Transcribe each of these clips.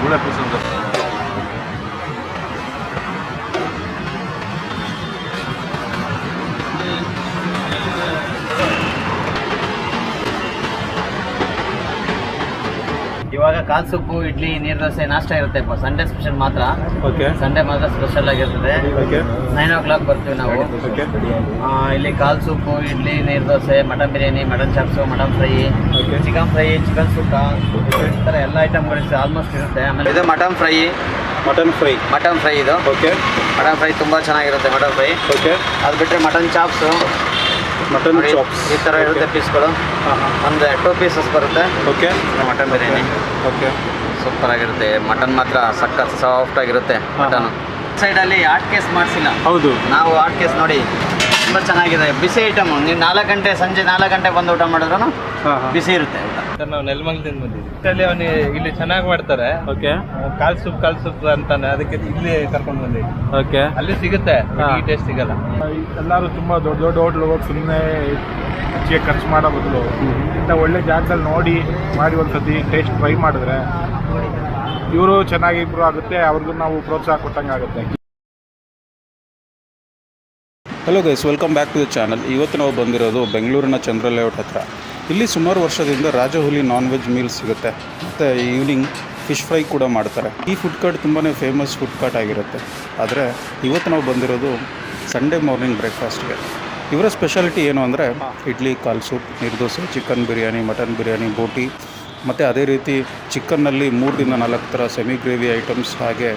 ಮೂಳೆ ಪೀಸ್ ಅಂತ ಇವಾಗ ಕಾಲ್ ಸೂಪು, ಇಡ್ಲಿ, ನೀರು ದೋಸೆ, ನಾಷ್ಟ ಇರುತ್ತೆ. ಸಂಡೇ ಸ್ಪೆಷಲ್ ಮಾತ್ರ. ಓಕೆ. ಸಂಡೇ ಮಾತ್ರ ಸ್ಪೆಷಲ್ ಆಗಿರ್ತದೆ. ಓಕೆ. 9 o'clock ಬರ್ತೀವಿ ನಾವು. ಓಕೆ. ಇಲ್ಲಿ ಕಾಲ್ ಸೂಪು, ಇಡ್ಲಿ, ನೀರು dosa, mutton biryani, mutton chops, mutton fry, chicken fry, chicken sukka, ಈ ಥರ ಎಲ್ಲ ಐಟಮ್ಗಳು ಆಲ್ಮೋಸ್ಟ್ ಇರುತ್ತೆ. ಆಮೇಲೆ ಇದು ಮಟನ್ ಫ್ರೈ ಇದು. ಓಕೆ. ಮಟನ್ ಫ್ರೈ ತುಂಬ ಚೆನ್ನಾಗಿರುತ್ತೆ. Mutton fry. ಓಕೆ. ಅದು ಬಿಟ್ಟರೆ ಮಟನ್ ಚಾಪ್ಸು, ಮಟನ್ ಚಾಪ್ಸ್ ಈ ಥರ ಇರುತ್ತೆ ಪೀಸ್ಗಳು. ಒಂದು 2 pieces ಬರುತ್ತೆ. Okay. Mutton biryani okay. Super ಆಗಿರುತ್ತೆ. ಮಟನ್ ಮಾತ್ರ ಸಖತ್ ಸಾಫ್ಟ್ ಆಗಿರುತ್ತೆ. ಮಟನ್ ಸೈಡಲ್ಲಿ ಹಾಟ್ ಕೇಸ್ ಮಾಡಿಸಿಲ್ಲ. ಹೌದು, ನಾವು ಹಾಟ್ ಕೇಸ್ ನೋಡಿ ತುಂಬ ಚೆನ್ನಾಗಿದೆ. ಬಿಸಿ ಐಟಮು. ನೀವು 4 ಗಂಟೆ ಸಂಜೆ 4 ಗಂಟೆಗೆ ಬಂದು ಊಟ ಮಾಡಿದ್ರು ಬಿಸಿ ಇರುತ್ತೆ ಊಟ. ನಾವು ನೆಲಮಂಗಲದಿಂದ ಬಂದಿದ್ವಿ. ಅವನು ಇಲ್ಲಿ ಚೆನ್ನಾಗಿ ಮಾಡ್ತಾರೆ. ಓಕೆ. ಕಾಲ್ ಸೂಪ್ ಅಂತಾನೆ, ಅದಕ್ಕೆ ಇಲ್ಲಿ ಕರ್ಕೊಂಡು ಬಂದಿದ್ವಿ. ಓಕೆ. ಅಲ್ಲಿ ಸಿಗುತ್ತೆ, ಈ ಟೇಸ್ಟ್ ಸಿಗಲ್ಲ. ಎಲ್ಲರೂ ತುಂಬ ದೊಡ್ಡ ಹೋಟ್ಲ್ ಹೋಗಿ ಸುಮ್ಮನೆ ಹೆಚ್ಚಿಗೆ ಖರ್ಚು ಮಾಡೋ ಬದಲು ಇಂಥ ಒಳ್ಳೆ ಜಾಗದಲ್ಲಿ ನೋಡಿ ಮಾಡಿ ಒಂದ್ಸತಿ ಟೇಸ್ಟ್ ಟ್ರೈ ಮಾಡಿದ್ರೆ ಇವರು ಚೆನ್ನಾಗಿ ಇಂಪ್ರೂವ್ ಆಗುತ್ತೆ, ಅವ್ರಿಗೂ ನಾವು ಪ್ರೋತ್ಸಾಹ ಕೊಟ್ಟಂಗೆ ಆಗುತ್ತೆ. Hello guys, welcome back to the channel. ಇವತ್ತು ನಾವು ಬಂದಿರೋದು ಬೆಂಗಳೂರಿನ ಚಂದ್ರ ಲೇಔಟ್ ಹತ್ರ. ಇಲ್ಲಿ ಸುಮಾರು ವರ್ಷದಿಂದ ರಾಜಹುಲಿ ನಾನ್ ವೆಜ್ ಮೀಲ್ಸ್ ಸಿಗುತ್ತೆ, ಮತ್ತು ಈವ್ನಿಂಗ್ ಫಿಶ್ ಫ್ರೈ ಕೂಡ ಮಾಡ್ತಾರೆ. ಈ ಫುಡ್ ಕಾರ್ಟ್ ತುಂಬಾ ಫೇಮಸ್ ಫುಡ್ ಕಾರ್ಟ್ ಆಗಿರುತ್ತೆ. ಆದರೆ ಇವತ್ತು ನಾವು ಬಂದಿರೋದು ಸಂಡೇ ಮಾರ್ನಿಂಗ್ ಬ್ರೇಕ್ಫಾಸ್ಟ್ಗೆ. ಇವರ ಸ್ಪೆಷಾಲಿಟಿ ಏನು ಅಂದರೆ ಇಡ್ಲಿ, ಕಾಲ್ ಸೂಪ್, ನೀರು ದೋಸೆ, ಚಿಕನ್ ಬಿರಿಯಾನಿ, ಮಟನ್ ಬಿರಿಯಾನಿ, ಬೋಟಿ, ಮತ್ತು ಅದೇ ರೀತಿ ಚಿಕನ್ನಲ್ಲಿ 3ರಿಂದ 4 ಥರ ಸೆಮಿ ಗ್ರೇವಿ ಐಟಮ್ಸ್, ಹಾಗೆ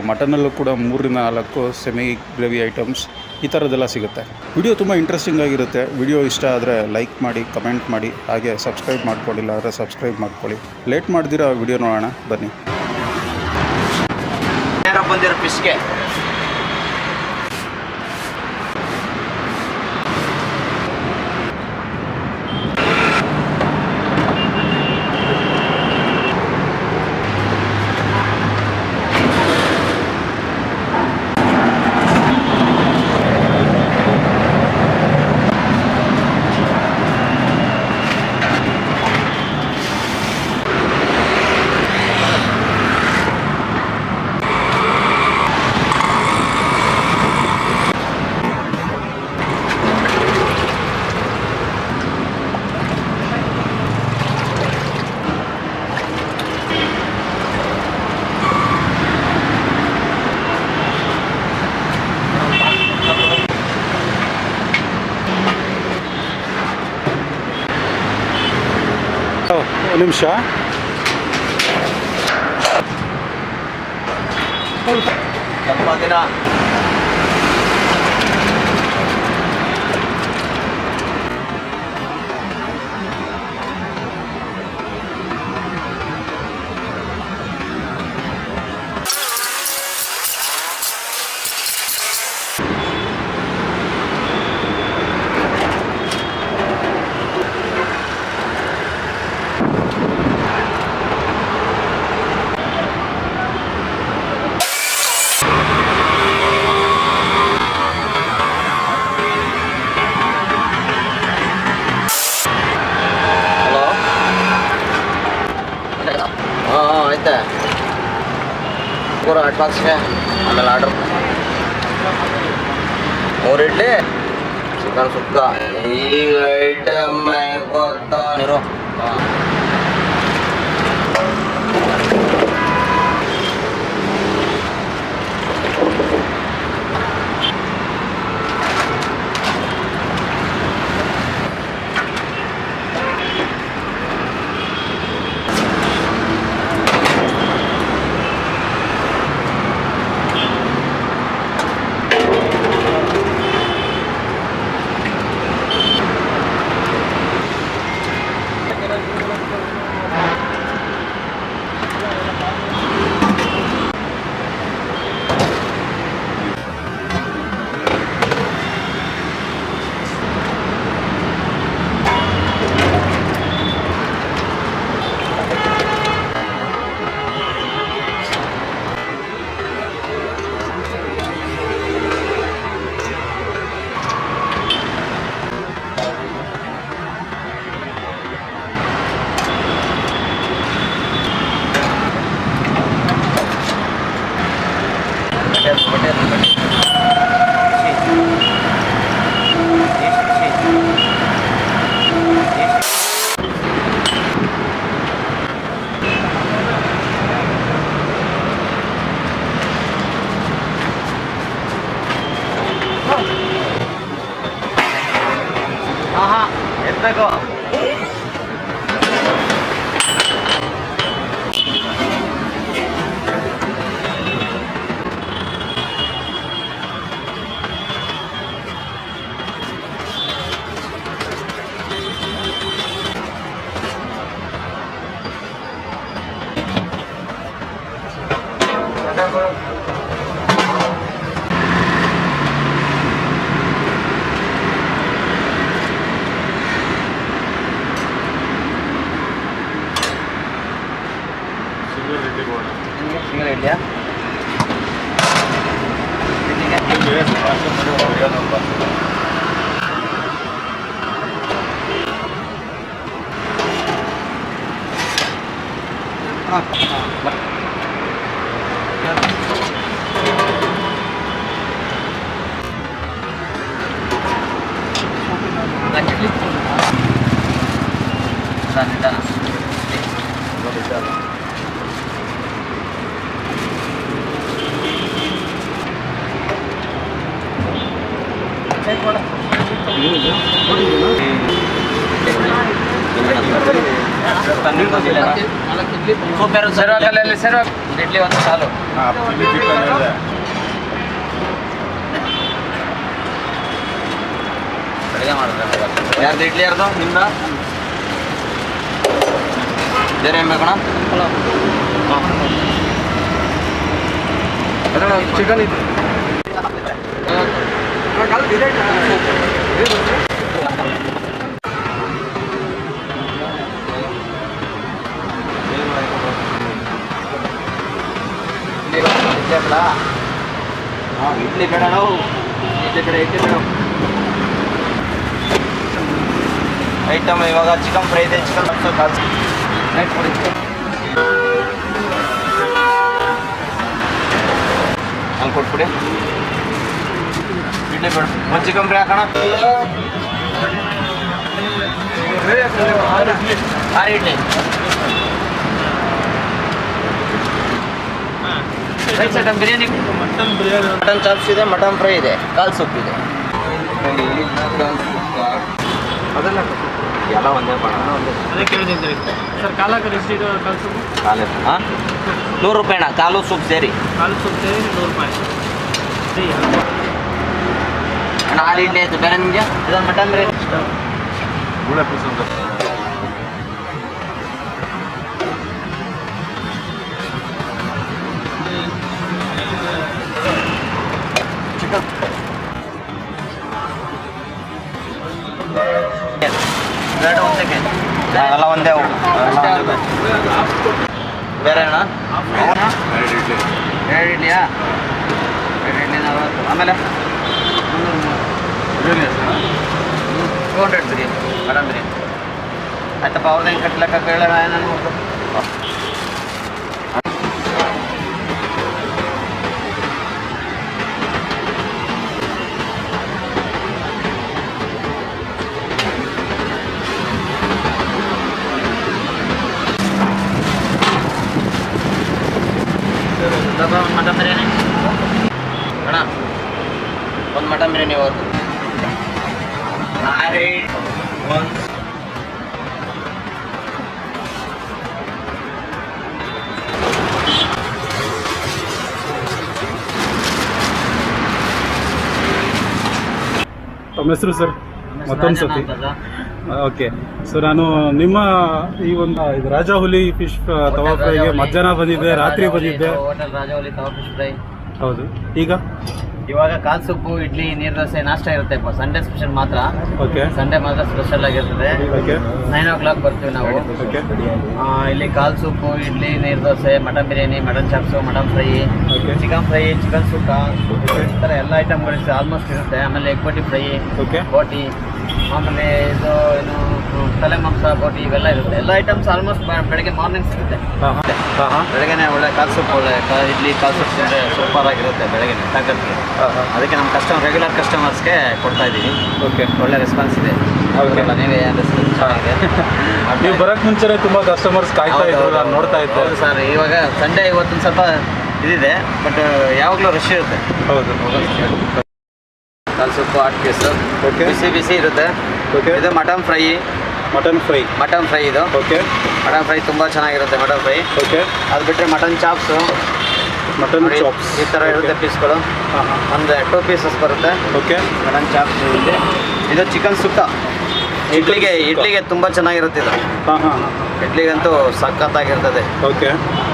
ಮಟನಲ್ಲೂ ಕೂಡ 3ರಿಂದ 4 ಸೆಮಿ ಗ್ರೇವಿ ಐಟಮ್ಸ್, ಈ ಥರದ್ದೆಲ್ಲ ಸಿಗುತ್ತೆ. ವಿಡಿಯೋ ತುಂಬ ಇಂಟ್ರೆಸ್ಟಿಂಗ್ ಆಗಿರುತ್ತೆ. ವಿಡಿಯೋ ಇಷ್ಟ ಆದರೆ ಲೈಕ್ ಮಾಡಿ, ಕಮೆಂಟ್ ಮಾಡಿ, ಹಾಗೆ ಸಬ್ಸ್ಕ್ರೈಬ್ ಮಾಡ್ಕೊಳ್ಳಿಲ್ಲ ಅಂದರೆ ಸಬ್ಸ್ಕ್ರೈಬ್ ಮಾಡ್ಕೊಳ್ಳಿ. ಲೇಟ್ ಮಾಡ್ದಿರೋ ವಿಡಿಯೋ ನೋಡೋಣ ಬನ್ನಿ. ಬಂದಿರೋ ಫಿಶ್ಗೆ ಒಂದು ನಿಮಿಷ. ಸ್ವಲ್ಪ ದಿನ ಐತೆ ಪೂರ 8 ಬಾಕ್ಸ್ಗೆ. ಆಮೇಲೆ ಆರ್ಡ್ರ್ 3 ಇಡ್ಲಿ, ಚಿಕನ್ ಸುಕ್ಕ, ಈ ಐಟಮ್ ಗೊತ್ತಾನಿರೋ. ಸಿಂಗಲ್ ಇಡ್ಲಿಯಾ? ಸರ್ವಕಲ್ಲಲ್ಲಿ ಸರ್ವ ಇಡ್ಲಿ ಒಂದು ಸಾಲು. ಅಡುಗೆ ಮಾಡಿದ್ರೆ ಯಾರ್ದು ಇಡ್ಲಿ ಯಾರ್ದು ನಿಮ್ದ? ಬೇರೆ ಏನು ಬೇಕಣ್ಣ? ಚಿಕನ್ ಇದೆ. ಇಡ್ಲಿ ಬೇಡ ನಾವು ಇಡ್ಲಿ ಬೇಡ ಐಟಮ್ ಇವಾಗ ಚಿಕನ್ ಫ್ರೈ ಇದೆ. ಚಿಕನ್ ನೈಟ್ ಕೊಡಿ. ಅಲ್ಲಿ ಕೊಟ್ಬಿಡಿ. ಇಡ್ಲಿ ಬೇಡ ಒಂದು ಚಿಕನ್ ಫ್ರೈ ಹಾಕೋಣ. 6 idli. Rice item biryani, mutton chops ಇದೆ, ಮಟನ್ ಫ್ರೈ ಇದೆ, ಕಾಲ್ ಸೂಪ್ ಇದೆ. ಅದೆಲ್ಲ ಎಲ್ಲ ಒಂದೇ ಅದೇ ಕೇಳಿದ್ದೀನಿ ಸರ್. ಕಾಲಾಕರ್ ಎಷ್ಟಿದೆ ಕಾಲು ಸೂಪು? ಕಾಲು ಹಾಂ 100 ರೂಪಾಯಿ ಅಣ್ಣ. ಕಾಲು ಸೂಪ್ ಸೇರಿ ಕಾಲು ಸೂಪ್ ಸೇರಿ 100 ರೂಪಾಯಿ. ಅಣ್ಣ 6 ಇಡ್ಲಿ ಆಯಿತು. ಬೇರೆ ನಿಮಗೆ ಇದೊಂದು ಮಟನ್ ಬಿರಿಯಾನಿ ಚಿಕನ್ ಎರಡು ಒಂದಕ್ಕೆ ಎಲ್ಲ ಒಂದೇ ಅವು. ಬೇರೆ ಅಣ್ಣ 2 ಇಡ್ಲಿಯಾ? 2 ಇಡ್ಲಿ 40. ಆಮೇಲೆ 200 ಬಿರಿಯಾನಿ, ಮಟನ್ ಬಿರಿಯಾನಿ ಆಯ್ತಪ್ಪ. ಅವ್ರದ್ದು ಹೆಂಗೆ ಕಟ್ಲಕ್ಕ ಕೇಳೋಣ ನಾನು. ಮಟನ್ ಬಿರಿಯಾನಿ ಅಣ್ಣ, ಒಂದು ಮಟನ್ ಬಿರಿಯಾನಿ ಇವತ್ತು. ತಮ್ಮ ಹೆಸರು ಸರ್? ಮತ್ತೊಂದು ಸತಿ ಓಕೆ. ಸೊ ನಾನು ನಿಮ್ಮ ಈ ಒಂದು ಇದು ರಾಜಾಹುಲಿ ಫಿಶ್ ತವಾ ಫ್ರೈಗೆ ಮಧ್ಯಾಹ್ನ ಬಂದಿದ್ದೆ, ರಾತ್ರಿ ಬಂದಿದ್ದೆ. ಹೋಟೆಲ್ ರಾಜಾಹುಲಿ ತವಾ ಫಿಶ್ ಫ್ರೈ. ಹೌದು. ಇವಾಗ ಕಾಲ್ ಸೂಪು, ಇಡ್ಲಿ, ನೀರು ದೋಸೆ, ನಾಷ್ಟ ಇರುತ್ತೆ. ಸಂಡೇ ಸ್ಪೆಷಲ್ ಮಾತ್ರ. ಓಕೆ. ಸಂಡೇ ಮಾತ್ರ ಸ್ಪೆಷಲ್ ಆಗಿರ್ತದೆ. ಓಕೆ. 9 o'clock ಬರ್ತೀವಿ ನಾವು. ಓಕೆ. ಇಲ್ಲಿ ಕಾಲ್ ಸೂಪು, ಇಡ್ಲಿ, ನೀರು dosa, mutton biryani, mutton chops, mutton fry, okay. Chicken fry, chicken sukka, ಈ ಥರ ಎಲ್ಲ ಐಟಮ್ಗಳು ಆಲ್ಮೋಸ್ಟ್ ಇರುತ್ತೆ. ಆಮೇಲೆ ಎಗ್ ಬೋಟಿ ಫ್ರೈ, ಓಕೆ. ಬೋಟಿ, ಆಮೇಲೆ ಇದು ಏನು ತಲೆ ಮಾಂಸ, ಬೋಟಿ ಇವೆಲ್ಲ ಇರುತ್ತೆ. ಎಲ್ಲ ಐಟಮ್ಸ್ ಆಲ್ಮೋಸ್ಟ್ ಬೆಳಗ್ಗೆ ಮಾರ್ನಿಂಗ್ ಸಿಗುತ್ತೆ. ಬೆಳಗ್ಗೆನೆ ಒಳ್ಳೆ ಕಾಲ್ ಸೂಪ್, ಒಳ್ಳೆ ಇಡ್ಲಿ ಕಾಲ್ ಸೂಪ್ ತಿಂದರೆ ಸೂಪರ್ ಆಗಿರುತ್ತೆ ಬೆಳಗ್ಗೆ ತಾಕತ್ತಿಗೆ. ಅದಕ್ಕೆ ನಮ್ಮ ರೆಗ್ಯುಲರ್ ಕಸ್ಟಮರ್ಸ್ಗೆ ಕೊಡ್ತಾ ಇದ್ದೀವಿ. ಓಕೆ. ಒಳ್ಳೆ ರೆಸ್ಪಾನ್ಸ್ ಇದೆ. ಹೌದಲ್ಲ, ನೀವೇ ಚೆನ್ನಾಗಿದೆ. ನೀವು ಬರೋಕ್ಕೆ ಮುಂಚೆನೇ ತುಂಬ ಕಸ್ಟಮರ್ಸ್ ಕಾಯ್ತಾ ಇದ್ರು, ನಾನು ನೋಡ್ತಾ ಇದ್ದೆ. ಹೌದು ಸರ್. ಇವಾಗ ಸಂಡೇ ಇವತ್ತೊಂದು ಸ್ವಲ್ಪ ಇದಿದೆ, ಬಟ್ ಯಾವಾಗಲೂ ರಶ್ ಇರುತ್ತೆ. ಹೌದು. ಕಾಲ್ ಸೂಪು 8 ಪೀಸು. ಓಕೆ. ಬಿಸಿ ಬಿಸಿ ಇರುತ್ತೆ. ಓಕೆ. ಇದು ಮಟನ್ ಫ್ರೈ. ಮಟನ್ ಫ್ರೈ ಇದು. ಓಕೆ. ಮಟನ್ ಫ್ರೈ ತುಂಬ ಚೆನ್ನಾಗಿರುತ್ತೆ. Mutton fry. ಓಕೆ. ಅದು ಬಿಟ್ಟರೆ ಮಟನ್ ಚಾಪ್ಸು, ಮಟನ್ ಚಾಪ್ಸ್ ಈ ಥರ ಇರುತ್ತೆ ಪೀಸ್ಗಳು. ಒಂದು 2 ಪೀಸಸ್ ಬರುತ್ತೆ. ಓಕೆ. ಮಟನ್ ಚಾಪ್ಸ್ ಇದೆ. ಇದು ಚಿಕನ್ ಸುಕ್ಕ. ಇಡ್ಲಿಗೆ ತುಂಬ ಚೆನ್ನಾಗಿರುತ್ತೆ ಇದು. ಹಾಂ ಹಾಂ ಇಡ್ಲಿಗಂತೂ ಸಖತ್ತಾಗಿರ್ತದೆ. ಓಕೆ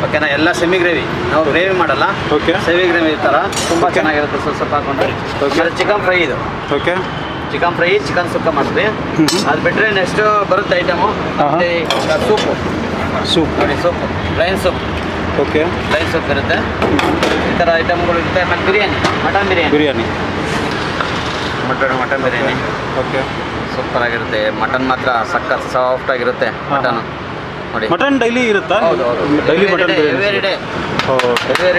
ಓಕೆನಾ. ಎಲ್ಲ ಸೆಮಿ ಗ್ರೇವಿ, ನಾವು ಗ್ರೇವಿ ಮಾಡಲ್ಲ, ಓಕೆ ಸೆಮಿ ಗ್ರೇವಿ ಥರ ತುಂಬ ಚೆನ್ನಾಗಿರುತ್ತೆ. ಸ್ವಲ್ಪ ಹಾಕೊಂಡು ಚಿಕನ್ ಫ್ರೈ ಇದು. ಓಕೆ ಚಿಕನ್ ಫ್ರೈ, ಚಿಕನ್ ಸುಕ್ಕ ಮಾಡ್ತೀವಿ. ಅದು ಬಿಟ್ಟರೆ ನೆಕ್ಸ್ಟ್ ಬರುತ್ತೆ ಐಟಮು ಸೂಪು. ಸೂಪ್ ನೋಡಿ, soup, plain soup. Okay plain soup ಇರುತ್ತೆ. ಈ ಥರ ಐಟಮ್ಗಳು ಇರುತ್ತೆ. ಮತ್ತು biryani, mutton biryani. Mutton biryani okay super ಆಗಿರುತ್ತೆ. ಮಟನ್ ಮಾತ್ರ ಸಖತ್ ಸಾಫ್ಟ್ ಆಗಿರುತ್ತೆ ಮಟನ್. ನೋಡಿ, ಮಟನ್ ಡೈಲಿ ಇರುತ್ತಾ? ಹೌದು. ಡೈಲಿ ಮಟನ್ ಎವ್ರಿ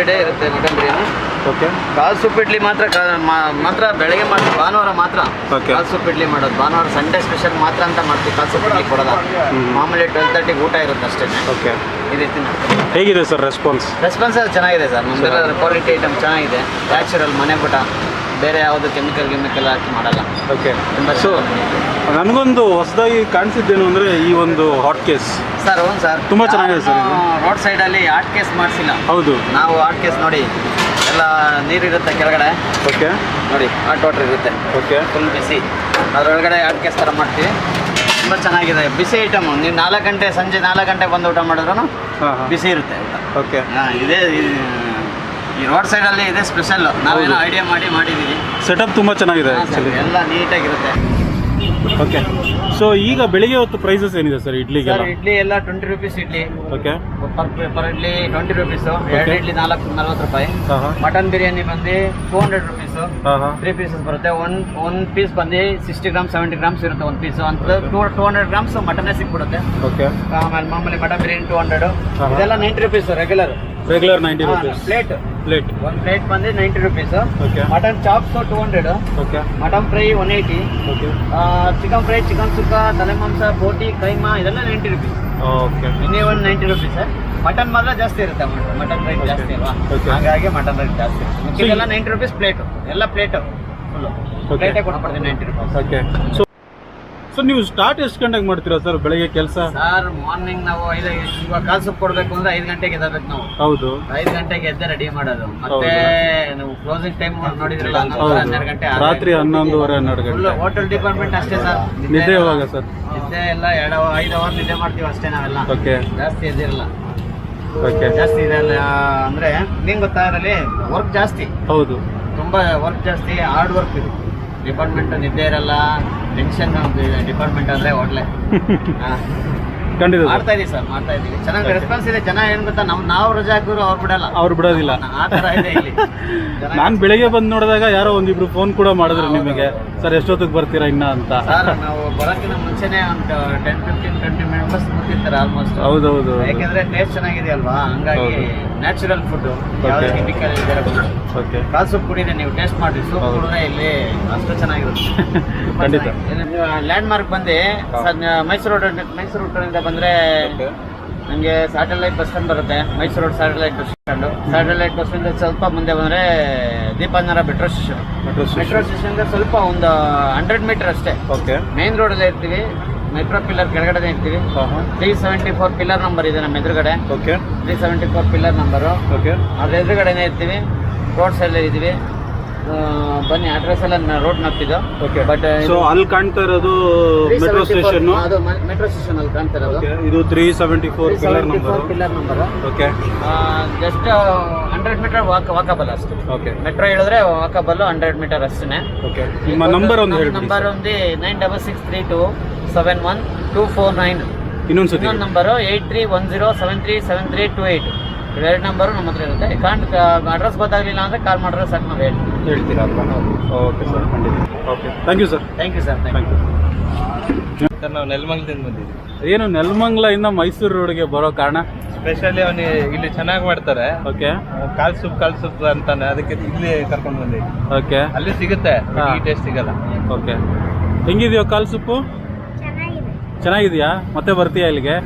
ಡೇ ಇರುತ್ತೆ ಮಟನ್ ಬಿರಿಯಾನಿ. ಓಕೆ ಕಾಲ್ ಸೂಪ್ ಇಡ್ಲಿ ಮಾತ್ರ ಬೆಳಗ್ಗೆ ಮಾಡ್ತೀವಿ. ಭಾನುವಾರ ಮಾತ್ರ Okay. ಕಾಲ್ ಸೂಪ್ ಇಡ್ಲಿ ಮಾಡೋದು. ಭಾನುವಾರ ಸಂಡೇ ಸ್ಪೆಷಲ್ ಮಾತ್ರ ಅಂತ ಮಾಡ್ತೀವಿ. ಕಾಲ್ ಸೂಪ್ ಇಡ್ಲಿ ಕೊಡೋಲ್ಲ. ಮಾಮೂಲಿ 12:30 ಊಟ ಇರುತ್ತೆ ಅಷ್ಟೇ. ಓಕೆ ಈ ರೀತಿ ಹೇಗಿದೆ ಸರ್ ರೆಸ್ಪಾನ್ಸ್? ರೆಸ್ಪಾನ್ಸ್ ಚೆನ್ನಾಗಿದೆ ಸರ್. ನಮ್ದೆಲ್ಲ ಕ್ವಾಲಿಟಿ ಐಟಮ್ ಚೆನ್ನಾಗಿದೆ. ನ್ಯಾಚುರಲ್ ಮನೆ ಊಟ, ಬೇರೆ ಯಾವುದು ಕೆಮಿಕಲ್ ಹಾಕಿ ಮಾಡಲ್ಲ. ಓಕೆ ತುಂಬ ಸೊ ನನಗೊಂದು ಹೊಸದಾಗಿ ಕಾಣಿಸಿದ್ದೇನು ಅಂದರೆ ಈ ಒಂದು ಹಾಟ್ ಕೇಸ್ ಸರ್. ಹ್ಞೂ ಸರ್, ತುಂಬ ಚೆನ್ನಾಗಿದೆ ಸರ್ ಇದು. ರೋಡ್ ಸೈಡಲ್ಲಿ ಆರ್ಟ್ ಕೇಸ್ ಮಾಡಿಸಿಲ್ಲ. ಹೌದು. ನಾವು ಆರ್ಟ್ ಕೇಸ್ ನೋಡಿ, ಎಲ್ಲ ನೀರಿರುತ್ತೆ ಕೆಳಗಡೆ. ಓಕೆ ನೋಡಿ, ಹಾಟ್ ವಾಟರ್ ಇರುತ್ತೆ, ಓಕೆ ಫುಲ್ ಬಿಸಿ. ಅದರೊಳಗಡೆ ಆರ್ಟ್ ಕೇಸ್ ಥರ ಮಾಡ್ತೀವಿ. ತುಂಬ ಚೆನ್ನಾಗಿದೆ. ಬಿಸಿ ಐಟಮು. ನೀವು 4 ಗಂಟೆ, ಸಂಜೆ 4 ಗಂಟೆಗೆ ಬಂದು ಊಟ ಮಾಡಿದ್ರು ಹಾಂ ಹಾಂ ಬಿಸಿ ಇರುತ್ತೆ ಊಟ. ಓಕೆ ಇದೇ ಈ ರೋಡ್ ಸೈಡಲ್ಲಿ ಇದೇ ಸ್ಪೆಷಲ್. ನಾವೇನೋ ಐಡಿಯಾ ಮಾಡಿದ್ದೀವಿ. ಸೆಟಪ್ ತುಂಬ ಚೆನ್ನಾಗಿದೆ ಹಾಂ ಸರ್, ಆ್ಯಕ್ಚುಲಿ. ಎಲ್ಲ ನೀಟಾಗಿರುತ್ತೆ. ಓಕೆ ಸೊ ಈಗ ಬೆಳಿಗ್ಗೆ ಹೊತ್ತು ಪ್ರೈಸಸ್ ಏನಿದೆ ಸರ್ ಸರ್, ಇಡ್ಲಿಗೆಲ್ಲ? ಇಡ್ಲಿ ಎಲ್ಲ 20 rupees idli. Okay per idli 20 rupees. 2 idli 40 ರೂಪಾಯಿ. ಹಾಂ ಹಾಂ ಮಟನ್ ಬಿರಿಯಾನಿ ಬಂದು 200 rupees. ಹಾಂ ಹಾಂ 3 pieces ಬರುತ್ತೆ. ಒನ್ ಪೀಸ್ ಬಂದು 60 ಗ್ರಾಮ್ 70 ಗ್ರಾಮ್ಸ್ ಇರುತ್ತೆ ಒಂದು ಪೀಸು. ಅಂತ 200 ಗ್ರಾಮ್ಸ್ ಮಟನ್ನೇ ಸಿಕ್ಬಿಡುತ್ತೆ. ಓಕೆ ಆಮೇಲೆ ಮಾಮೂಲಿ ಮಟನ್ ಬಿರಿಯಾನಿ 200. ಹಾ. ಇದೆಲ್ಲ 90 rupees ರೆಗ್ಯುಲರ್ 90 rupees ಪ್ಲೇಟ್. ಒಂದು ಪ್ಲೇಟ್ ಬಂದು 90 rupees. Okay mutton chops 200. Okay mutton fry 180. Okay chicken fry, chicken sukka, ತಲೆ ಮಾಂಸ, ಬೋಟಿ, ಕೈಮಾ ಇದೆಲ್ಲ 90 rupees. ಓಕೆ ಇನ್ನೇ ಒಂದು 90 rupees. ಮಟನ್ ಮಾತ್ರ ಜಾಸ್ತಿ ಇರುತ್ತೆ. ಮಟನ್ ರೈಟ್ ಜಾಸ್ತಿ ಅಲ್ವಾ, Okay. ಹಾಗಾಗಿ ಮಟನ್ ರೈಟ್ ಜಾಸ್ತಿ. ಇದೆಲ್ಲ 90 rupees ಪ್ಲೇಟು. ಎಲ್ಲ ಪ್ಲೇಟು ಫುಲ್ಲು Okay. ಪ್ಲೇಟೇ ಕೊಟ್ಬಿಡ್ತೀನಿ 90 rupees. ಓಕೆ ಸೊ ನೀವು ಸ್ಟಾರ್ಟ್ ಎಷ್ಟು ಗಂಟೆಗೆ ಮಾಡ್ತೀರಾ ಸರ್ ಬೆಳಗ್ಗೆ ಕೆಲಸ? ಸರ್, ಮಾರ್ನಿಂಗ್ ನಾವು ಇವಾಗ ಕಾಲ್ ಸೂಪ್ ಕೊಡಬೇಕು ಅಂದ್ರೆ 5 ಗಂಟೆಗೆ ಎದ್ದಬೇಕು ನಾವು. ಹೌದು 5 ಗಂಟೆಗೆ ಎದ್ದೆ ರೆಡಿ ಮಾಡೋದು. ಮತ್ತೆ ನೀವು ಕ್ಲೋಸಿಂಗ್ ಟೈಮ್ ನೋಡಿದ್ರಲ್ಲ, 12 ಗಂಟೆ ರಾತ್ರಿ 11:30 ಫುಲ್ ಗಂಟೆ. ಹೋಟೆಲ್ ಡಿಪಾರ್ಟ್ಮೆಂಟ್ ಅಷ್ಟೇ ಸರ್. ನಿದ್ದೆ ಯಾವಾಗ ಸರ್? ನಿದ್ದೆ ಎಲ್ಲ 5 ಅವರ್ ನಿದ್ದೆ ಮಾಡ್ತೀವಿ ಅಷ್ಟೇ ನಾವೆಲ್ಲ. ಓಕೆ ಜಾಸ್ತಿ ಎದ್ದಿರಲ್ಲ. ಓಕೆ ಜಾಸ್ತಿ ಇದೆಲ್ಲ ಅಂದ್ರೆ ನಿಂಗೆ ಗೊತ್ತಾ, ಅದರಲ್ಲಿ ವರ್ಕ್ ಜಾಸ್ತಿ, ಹೌದು ತುಂಬಾ ವರ್ಕ್ ಜಾಸ್ತಿ, ಹಾರ್ಡ್ ವರ್ಕ್ ಇದು ಡಿಪಾರ್ಟ್ಮೆಂಟ್. ನಿದ್ದೆ ಇರಲ್ಲ, ಟೆನ್ಷನ್ ಡಿಪಾರ್ಟ್ಮೆಂಟ್ ಅಂದ್ರೆ ಹೋಟ್ಲೆ. ಖಂಡಿತ ಸರ್. ಮಾಡ್ತಾ ಇದೀವಿ ಸರ್, ಮಾಡ್ತಾ ಇದೀವಿ. ಚೆನ್ನಾಗಿ ರೆಸ್ಪಾನ್ಸ್ ಇದೆ. ಜನ ಏನ್ ಗೊತ್ತಾ, ನಾವು ರಜೆ ಹಾಕಿದ್ರು ಅವ್ರು ಬಿಡಲ್ಲ, ಅವ್ರು ಬಿಡೋದಿಲ್ಲ. ಆ ತರ ಇದೆ ಇಲ್ಲಿ. ನಾನು ಬೆಳಿಗ್ಗೆ ಬಂದು ನೋಡಿದಾಗ ಯಾರೋ ಒಂದಿಬ್ರು ಫೋನ್ ಕೂಡ ಮಾಡಿದ್ರು ನಿಮಗೆ, ಸರ್ ಎಷ್ಟೊತ್ತಿಗೆ ಬರ್ತೀರಾ ಇನ್ನ ಅಂತ. ಸರ್, ನಾವು ಬರೋಕ್ಕಿಂತ ಮುಂಚೆನೆ ಒಂದು 10-15-20 ಮೆಂಬರ್ಸ್ ಕೂತಿರ್ತಾರೆ ಆಲ್ಮೋಸ್ಟ್. ಹೌದೌದು. ಯಾಕೆಂದ್ರೆ ಟೇಸ್ಟ್ ಚೆನ್ನಾಗಿದೆ ಅಲ್ವಾ, ಹಂಗಾಗಿ ನ್ಯಾಚುರಲ್ ಫುಡ್, ಯಾವುದೇ ಕೆಮಿಕಲ್ ಇಲ್ದಿರೋ food. ಓಕೆ ಕಾಲ್ ಸೂಪ್ ಕುಡಿದ್ರೆ ನೀವು ಟೇಸ್ಟ್ ಮಾಡಿ. ಸೂಪ್ ಹೌದು. ಕುಡಿದ್ರೆ ಇಲ್ಲಿ ಅಷ್ಟು ಚೆನ್ನಾಗಿರುತ್ತೆ. ಖಂಡಿತ. ಲ್ಯಾಂಡ್ ಮಾರ್ಕ್ ಬಂದು ಮೈಸೂರು ರೋಡ್ ಬಂದ್ರೆ ನನಗೆ ಸ್ಯಾಟಲೈಟ್ ಬಸ್ ಸ್ಟ್ಯಾಂಡ್ ಬರುತ್ತೆ. Mysuru road satellite bus stand. Satellite bus stand ಸ್ವಲ್ಪ ಮುಂದೆ ಬಂದ್ರೆ ದೀಪಾಂಜನ ಮೆಟ್ರೋ ಸ್ಟೇಷನ್. ಮೆಟ್ರೋ ಸ್ಟೇಷನ್ ಸ್ವಲ್ಪ ಒಂದು 100 ಮೀಟರ್ ಅಷ್ಟೇ. ಓಕೆ ಮೇನ್ ರೋಡಲ್ಲೇ ಇರ್ತೀವಿ. ಮೆಟ್ರೋ ಪಿಲ್ಲರ್ ಕೆಳಗಡೆ ಇರ್ತೀವಿ. 374 ಪಿಲ್ಲರ್ ನಂಬರ್ ಇದೆ ನಮ್ಮ ಎದುರುಗಡೆ. Okay 374 pillar number. ಓಕೆ ಅದ್ರ ಎದುರುಗಡೆನೇ ಇರ್ತೀವಿ. ರೋಡ್ ಸೈಡ್ ಇದ್ದೀವಿ. ಬನ್ನಿ, ಅಡ್ರೆಸ್ ಎಲ್ಲ ರೋಡ್ ನಪ್ಪಿದ್ದು. ಓಕೆ ಬಟ್ ಸೊ ಅಲ್ಲಿ ಕಾಣ್ತಾ ಇರೋದು ಮೆಟ್ರೋ ಸ್ಟೇಷನ್. ಅದು ಮೆಟ್ರೋ ಸ್ಟೇಷನ್ ಅಲ್ಲಿ ಕಾಣ್ತಾ ಇರೋದು. ಇದು 374 pillar number. Pillar number. Okay just 100 metre walkable ಅಷ್ಟೇ. ಓಕೆ ಮೆಟ್ರೋ ಹೇಳಿದ್ರೆ ವಾಕಬಲ್ 100 ಮೀಟರ್ ಅಷ್ಟೇ. ಓಕೆ ನಿಮ್ಮ ನಂಬರ್ ಒಂದು ಹೇಳಿ ನಂಬರ್ ಒಂದು 9663271249. ಇನ್ನೊಂದ್ಸತಿ ಇನ್ನೊಂದು ನಂಬರು 8310737328. ಇವೆರಡು ನಂಬರು ನಮ್ಮ ಹತ್ರ ಇರುತ್ತೆ. ಅಡ್ರೆಸ್ ಗೊತ್ತಾಗಲಿಲ್ಲ ಅಂದರೆ ಕಾಲ್ ಮಾಡಿದ್ರೆ ಸಾಕು, ನಾವು ಹೇಳ್ತೀರಾ ಅಲ್ವಾ? ಓಕೆ ಸರ್, ಖಂಡಿತ. Okay thank you sir. Thank you sir. Thank you. Sir, ನಾವು ನೆಲಮಂಗಲದಿಂದ ಬಂದಿದ್ದೀವಿ. ಏನು ನೆಲಮಂಗಲದಿಂದ ಮೈಸೂರು ರೋಡ್ಗೆ ಬರೋ ಕಾರಣ? ಸ್ಪೆಷಲಿ ಅವನಿಗೆ ಇಲ್ಲಿ ಚೆನ್ನಾಗಿ ಮಾಡ್ತಾರೆ. ಓಕೆ ಕಾಲ್ ಸೂಪ್ ಅಂತಾನೆ, ಅದಕ್ಕೆ ಇಲ್ಲಿ ಕರ್ಕೊಂಡು ಬಂದಿದ್ದೀವಿ. ಓಕೆ ಅಲ್ಲಿ ಸಿಗುತ್ತೆ, ಹಾ. ಈ ಟೇಸ್ಟ್ ಸಿಗಲ್ಲ. ಓಕೆ ಹೆಂಗಿದೆಯೋ ಕಾಲ್ ಸೂಪು? ಚೆನ್ನಾಗಿದೆಯಾ? ಮತ್ತೆ ಬರ್ತೀಯಾ ಇಲ್ಲಿಗೆ?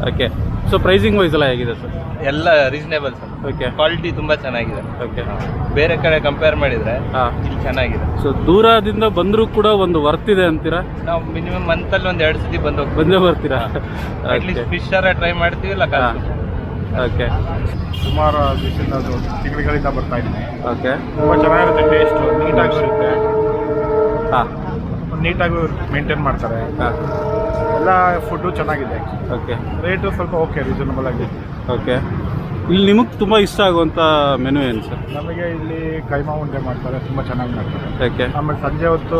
ಓಕೆ ಸೊ ಪ್ರೈಸಿಂಗ್ ವೈಸ್ ಎಲ್ಲ ಹೇಗಿದೆ ಸರ್? ಎಲ್ಲ ರೀಸನೇಬಲ್ ಸರ್. ಓಕೆ ಕ್ವಾಲಿಟಿ ತುಂಬಾ ಚೆನ್ನಾಗಿದೆ. ಓಕೆ ಬೇರೆ ಕಡೆ ಕಂಪೇರ್ ಮಾಡಿದ್ರೆ ಹಾಂ ಇಲ್ಲಿ ಚೆನ್ನಾಗಿದೆ. ಸೊ ದೂರದಿಂದ ಬಂದರೂ ಕೂಡ ಒಂದು ವರ್ತ್ ಇದೆ ಅಂತೀರಾ? ನಾವು ಮಿನಿಮಮ್ ಮಂತಲ್ಲಿ ಒಂದು 2 ಸತಿ ಬಂದು ಬಂದೇ ಬರ್ತೀರಾ? ಅಟ್ಲೀಸ್ಟ್ ಫಿಶ್ ಟ್ರೈ ಮಾಡ್ತೀವಿ, ಇಲ್ಲ ಕಾಲ್ soup. ಓಕೆ ಸುಮಾರು ದಿವಸದಿಂದ ಅದು ತಿಂಗಳಿಂದ ಬರ್ತಾ ಇದ್ದೀನಿ. ಓಕೆ ತುಂಬ ಚೆನ್ನಾಗಿರುತ್ತೆ, ಟೇಸ್ಟು ನೀಟಾಗಿ ಬರುತ್ತೆ. ಹಾಂ ನೀಟಾಗಿ ಮೇಂಟೈನ್ ಮಾಡ್ತಾರೆ. ಹಾಂ ಎಲ್ಲ ಫುಡ್ಡು ಚೆನ್ನಾಗಿದೆ. ಓಕೆ ರೇಟು ಸ್ವಲ್ಪ ಓಕೆ, ರೀಸನಬಲ್ ಆಗಿದೆ. ಓಕೆ. ಇಲ್ಲಿ ನಿಮಗೆ ತುಂಬ ಇಷ್ಟ ಆಗುವಂಥ ಮೆನು ಏನು ಸರ್? ನಮಗೆ ಇಲ್ಲಿ ಕೈಮಾ ಉಂಡೆ ಮಾಡ್ತಾರೆ, ತುಂಬ ಚೆನ್ನಾಗಿ ಮಾಡ್ತಾರೆ. ಓಕೆ. ಆಮೇಲೆ ಸಂಜೆ ಹೊತ್ತು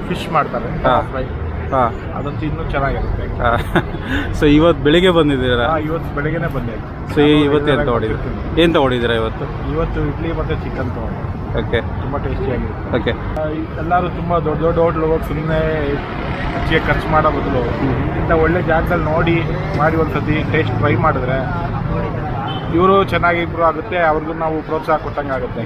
ಫಿಶ್ ಮಾಡ್ತಾರೆ, ಹಾಂ. ಫ್ರೈ. ಹಾಂ ಅದಂತೂ ಇನ್ನೂ ಚೆನ್ನಾಗಿರುತ್ತೆ. ಸೊ ಇವತ್ತು ಬೆಳಿಗ್ಗೆ ಬಂದಿದ್ದೀರಾ? ಇವತ್ತು ಬೆಳಗ್ಗೆನೆ ಬಂದೆ. ಸೊ ಇವತ್ತು ಏನು ತೊಗೊಂಡಿದ್ದೀರಾ? ಏನು ತೊಗೊಂಡಿದ್ದೀರಾ ಇವತ್ತು? ಇವತ್ತು ಇಡ್ಲಿ ಮತ್ತು ಚಿಕನ್ ತೊಗೊಂಡೆ. ಓಕೆ ತುಂಬ ಟೇಸ್ಟಿಯಾಗಿರುತ್ತೆ. ಓಕೆ. ಎಲ್ಲರೂ ತುಂಬ ದೊಡ್ಡ ದೊಡ್ಡ ಹೋಟ್ಲ್ ಹೋಗಿ ಸುಮ್ಮನೆ ಹೆಚ್ಚಿಗೆ ಖರ್ಚು ಮಾಡೋ ಬದಲು ಇಂಥ ಒಳ್ಳೆ ಜಾಗದಲ್ಲಿ ನೋಡಿ ಮಾಡಿ ಒಂದು ಸತಿ ಟೇಸ್ಟ್ ಟ್ರೈ ಮಾಡಿದ್ರೆ ಇವರು ಚೆನ್ನಾಗಿ ಇಂಪ್ರೂವ್ ಆಗುತ್ತೆ, ಅವ್ರಿಗೂ ನಾವು ಪ್ರೋತ್ಸಾಹ ಕೊಟ್ಟಂಗೆ ಆಗುತ್ತೆ.